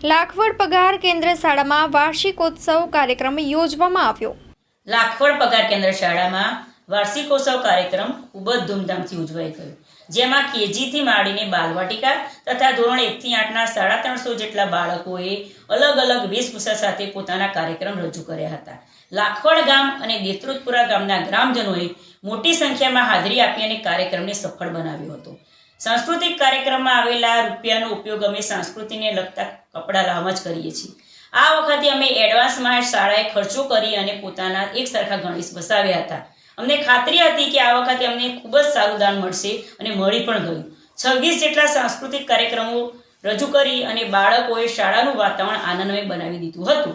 લાખવડ પગાર કેન્દ્ર શાળામાં વાર્ષિકોત્સવ કાર્યક્રમ યોજવામાં આવ્યો। લાખવડ પગાર કેન્દ્ર શાળામાં વાર્ષિકોત્સવ કાર્યક્રમ ખૂબ જ ધૂમધામથી ઉજવાઈ ગયો, જેમાં કેજીથી માંડીને બાલવાટિકા તથા ધોરણ 1 થી 8ના 350 જેટલા બાળકોએ અલગ અલગ વેશભૂષા સાથે પોતાના કાર્યક્રમ રજૂ કર્યા હતા। લાખવડ ગામ અને દેત્રુતપુરા ગામના ગ્રામજનોએ મોટી સંખ્યામાં હાજરી આપી અને કાર્યક્રમને સફળ બનાવ્યો હતો। સાંસ્કૃતિક કાર્યક્રમમાં આવેલા રૂપિયાનો ઉપયોગ અમે સંસ્કૃતિને લગતા કપડાં લાવવા જ કરીએ છીએ। આ વખતે અમે એડવાન્સમાં શાળાએ ખર્ચો કરી અને પોતાના એક સરખા ગણેશ વસાવ્યા હતા। અમને ખાતરી હતી કે આ વખતે અમને ખૂબ જ સારું દાન મળશે અને મળી પણ ગયું। 26 જેટલા સાંસ્કૃતિક કાર્યક્રમો રજૂ કરી અને બાળકોએ શાળાનું વાતાવરણ આનંદમય બનાવી દીધું હતું।